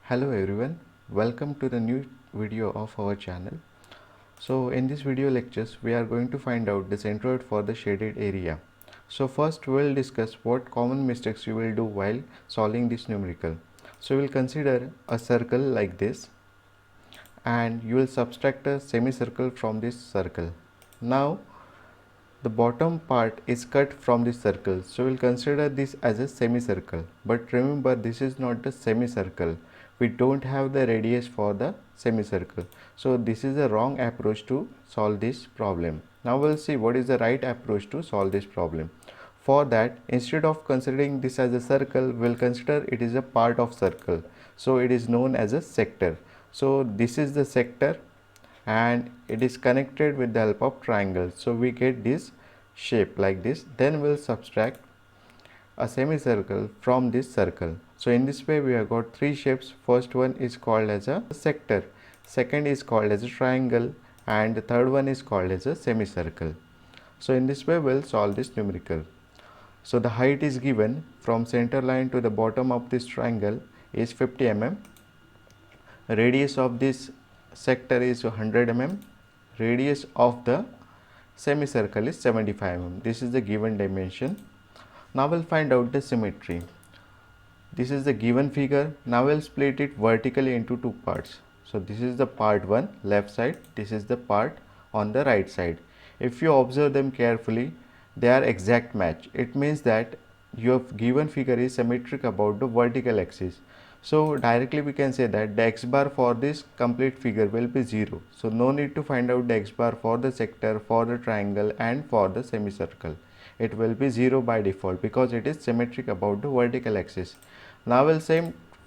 Hello everyone, welcome to the new video of our channel. So in this video lectures we are going to find out the centroid for the shaded area. So first we will discuss what common mistakes you will do while solving this numerical. So we will consider a circle like this and you will subtract a semicircle from this circle. Now the bottom part is cut from this circle, so we'll consider this as a semicircle. But remember, this is not the semicircle. We don't have the radius for the semicircle. So this is a wrong approach to solve this problem. Now we'll see what is the right approach to solve this problem. For that, instead of considering this as a circle, we'll consider it is a part of circle. So it is known as a sector. So this is the sector and it is connected with the help of triangle, so we get this shape like this. Then we'll subtract a semicircle from this circle. So in this way we have got three shapes. First one is called as a sector, second is called as a triangle, and the third one is called as a semicircle. So in this way we'll solve this numerical. So the height is given from center line to the bottom of this triangle is 50 mm. Radius of this sector is 100 mm. Radius of the semicircle is 75 mm. This is the given dimension. Now we'll find out the symmetry. This is the given figure. Now we'll split it vertically into two parts. So this is the part 1 left side, this is the part on the right side. If you observe them carefully, they are exact match. It means that your given figure is symmetric about the vertical axis. So directly we can say that the x bar for this complete figure will be 0. So no need to find out the x bar for the sector, for the triangle and for the semicircle. It will be 0 by default because it is symmetric about the vertical axis. Now we'll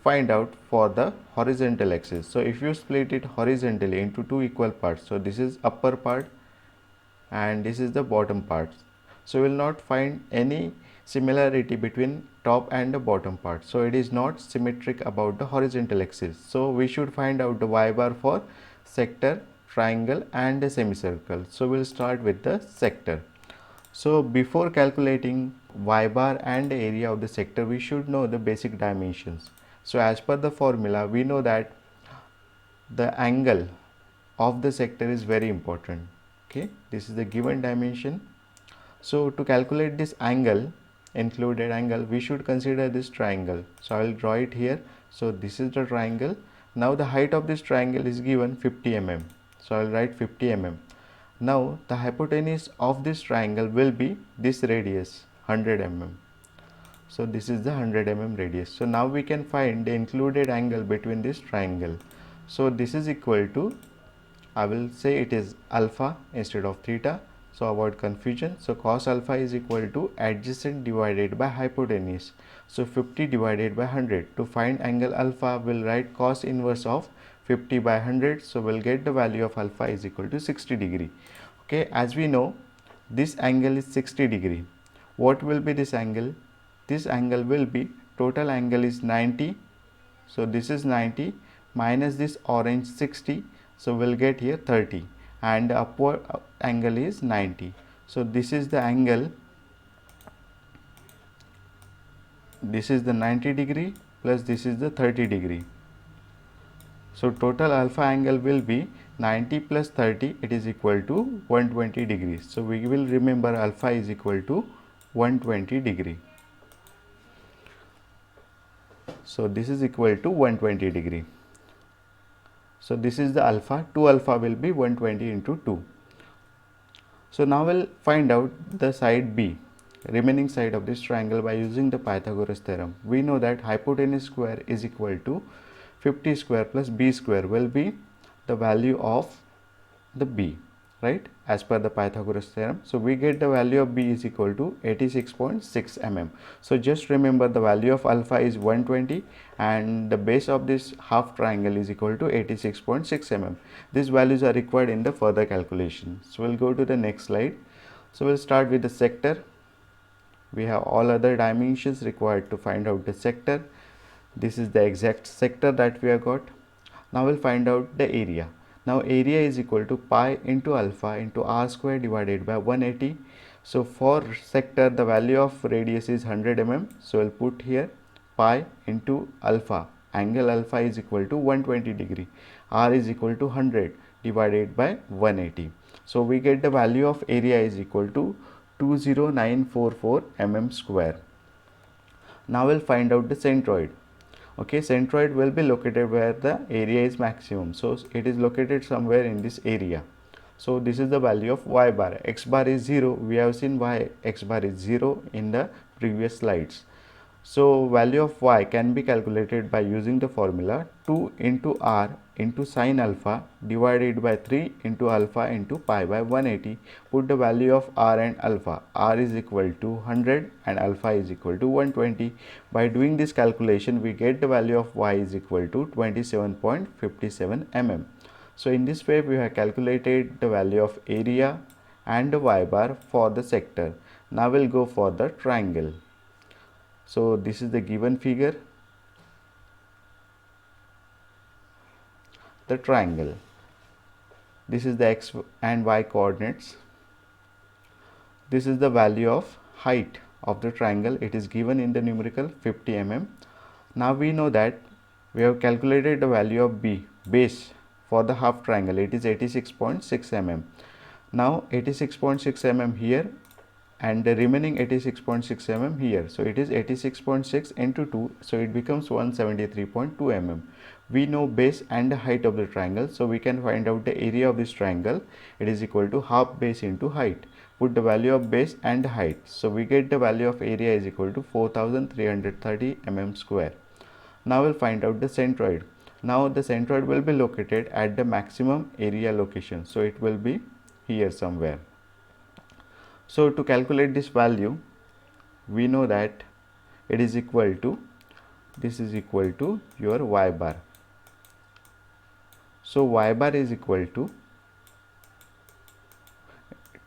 find out for the horizontal axis. So if you split it horizontally into two equal parts, so this is upper part and this is the bottom part. So we will not find any similarity between top and the bottom part. So it is not symmetric about the horizontal axis. So we should find out the y bar for sector, triangle and the semicircle. So we'll start with the sector. So before calculating y bar and the area of the sector, we should know the basic dimensions. So as per the formula, we know that the angle of the sector is very important. Okay, this is the given dimension. So to calculate this angle, included angle, we should consider this triangle. So I will draw it here. So this is the triangle. Now the height of this triangle is given 50 mm. So I will write 50 mm. Now the hypotenuse of this triangle will be this radius 100 mm. So this is the 100 mm radius. So now we can find the included angle between this triangle. So this is equal to, I will say it is alpha instead of theta. So avoid confusion. So cos alpha is equal to adjacent divided by hypotenuse. So 50 divided by 100. To find angle alpha, we'll write cos inverse of 50 by 100. So we'll get the value of alpha is equal to 60 degree. Okay, as we know, this angle is 60 degree. What will be this angle? This angle will be, total angle is 90. So this is 90 minus this orange 60. So we'll get here 30. And the upward angle is 90. So this is the angle, this is the 90 degree plus this is the 30 degree. So total alpha angle will be 90 plus 30, it is equal to 120 degrees. So we will remember alpha is equal to 120 degree. So this is equal to 120 degree. So this is the alpha, 2 alpha will be 120 into 2. So now we'll find out the side B, remaining side of this triangle by using the Pythagoras theorem. We know that hypotenuse square is equal to 50 square plus B square will be the value of the B, right, as per the Pythagoras theorem. So we get the value of B is equal to 86.6 mm. So just remember the value of alpha is 120 and the base of this half triangle is equal to 86.6 mm. These values are required in the further calculation. So we'll go to the next slide. So we'll start with the sector. We have all other dimensions required to find out the sector. This is the exact sector that we have got. Now we'll find out the area. Now area is equal to pi into alpha into r square divided by 180. So for sector the value of radius is 100 mm. So we'll put here pi into alpha angle alpha is equal to 120 degree. R is equal to 100 divided by 180. So we get the value of area is equal to 20944 mm square. Now we'll find out the centroid. Okay, centroid will be located where the area is maximum. So it is located somewhere in this area. So this is the value of y bar. X bar is 0. We have seen why x bar is 0 in the previous slides. So value of y can be calculated by using the formula 2 into r into sine alpha divided by 3 into alpha into pi by 180. Put the value of r and alpha. R is equal to 100 and alpha is equal to 120. By doing this calculation, we get the value of y is equal to 27.57 mm. So in this way, we have calculated the value of area and the y bar for the sector. Now we'll go for the triangle. So this is the given figure, the triangle. This is the x and y coordinates. This is the value of height of the triangle. It is given in the numerical 50 mm. Now we know that we have calculated the value of b, base, for the half triangle. It is 86.6 mm. Now 86.6 mm here and the remaining 86.6 mm here. So it is 86.6 into 2, so it becomes 173.2 mm. We know base and the height of the triangle, so we can find out the area of this triangle. It is equal to half base into height. Put the value of base and height. So we get the value of area is equal to 4330 mm square. Now we'll find out the centroid. Now the centroid will be located at the maximum area location. So it will be here somewhere. So to calculate this value, we know that it is equal to, this is equal to your y bar. So y bar is equal to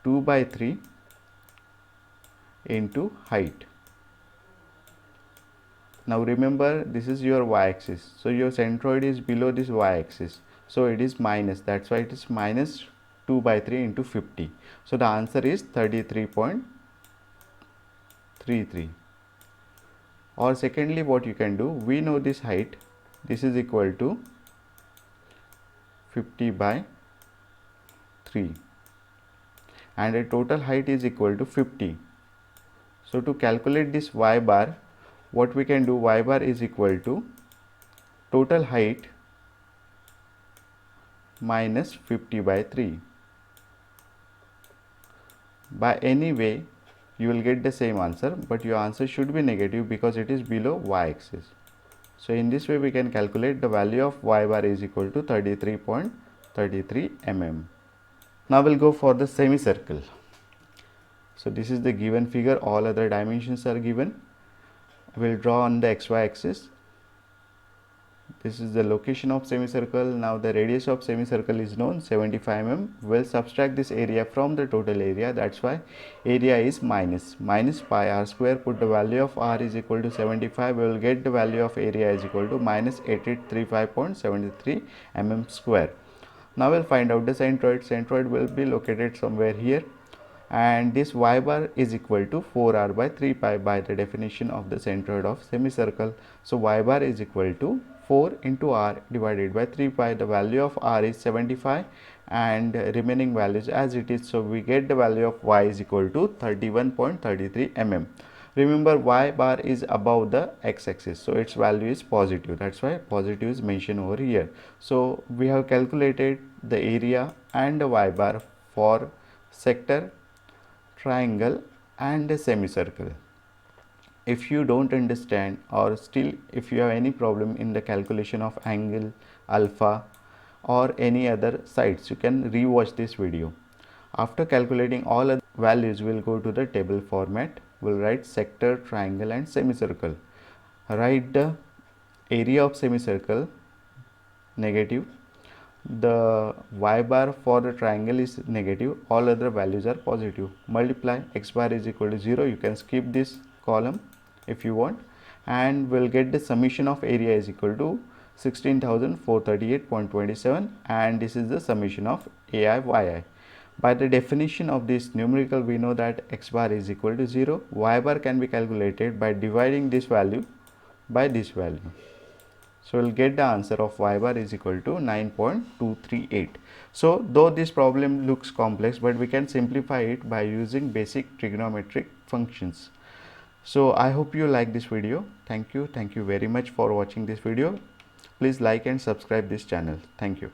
2 by 3 into height. Now remember, this is your y-axis. So your centroid is below this y-axis. So it is minus. That's why it is minus 2 by 3 into 50. So the answer is 33.33. Or secondly, what you can do, we know this height. This is equal to 50 by 3. And the total height is equal to 50. So to calculate this y bar, what we can do, y bar is equal to total height minus 50 by 3. By any way, you will get the same answer, but your answer should be negative because it is below y-axis. So in this way, we can calculate the value of y bar is equal to 33.33 mm. Now we'll go for the semicircle. So this is the given figure, all other dimensions are given. We'll draw on the xy axis. This is the location of semicircle. Now the radius of semicircle is known, 75 mm. We'll subtract this area from the total area. That's why area is minus pi r square. Put the value of r is equal to 75. We will get the value of area is equal to minus 8835.73 mm square. Now we'll find out the centroid. Centroid will be located somewhere here. And this y bar is equal to 4r by 3 pi by the definition of the centroid of semicircle. So y bar is equal to 4 into r divided by 3 pi. The value of r is 75 and remaining values as it is. So we get the value of y is equal to 31.33 mm. Remember, y bar is above the x-axis, so its value is positive. That's why positive is mentioned over here. So we have calculated the area and the y bar for sector, triangle and a semicircle. If you don't understand, or still if you have any problem in the calculation of angle, alpha or any other sides, you can re-watch this video. After calculating all other values, we'll go to the table format. We'll write sector, triangle and semicircle. Write the area of semicircle negative. The y bar for the triangle is negative, all other values are positive. Multiply, x bar is equal to 0. You can skip this column if you want, and we'll get the summation of area is equal to 16,438.27, and this is the summation of ai yi. By the definition of this numerical, we know that x bar is equal to 0. Y bar can be calculated by dividing this value by this value. So we'll get the answer of y bar is equal to 9.238. So though this problem looks complex, but we can simplify it by using basic trigonometric functions. So I hope you like this video. Thank you very much for watching this video. Please like and subscribe this channel. Thank you.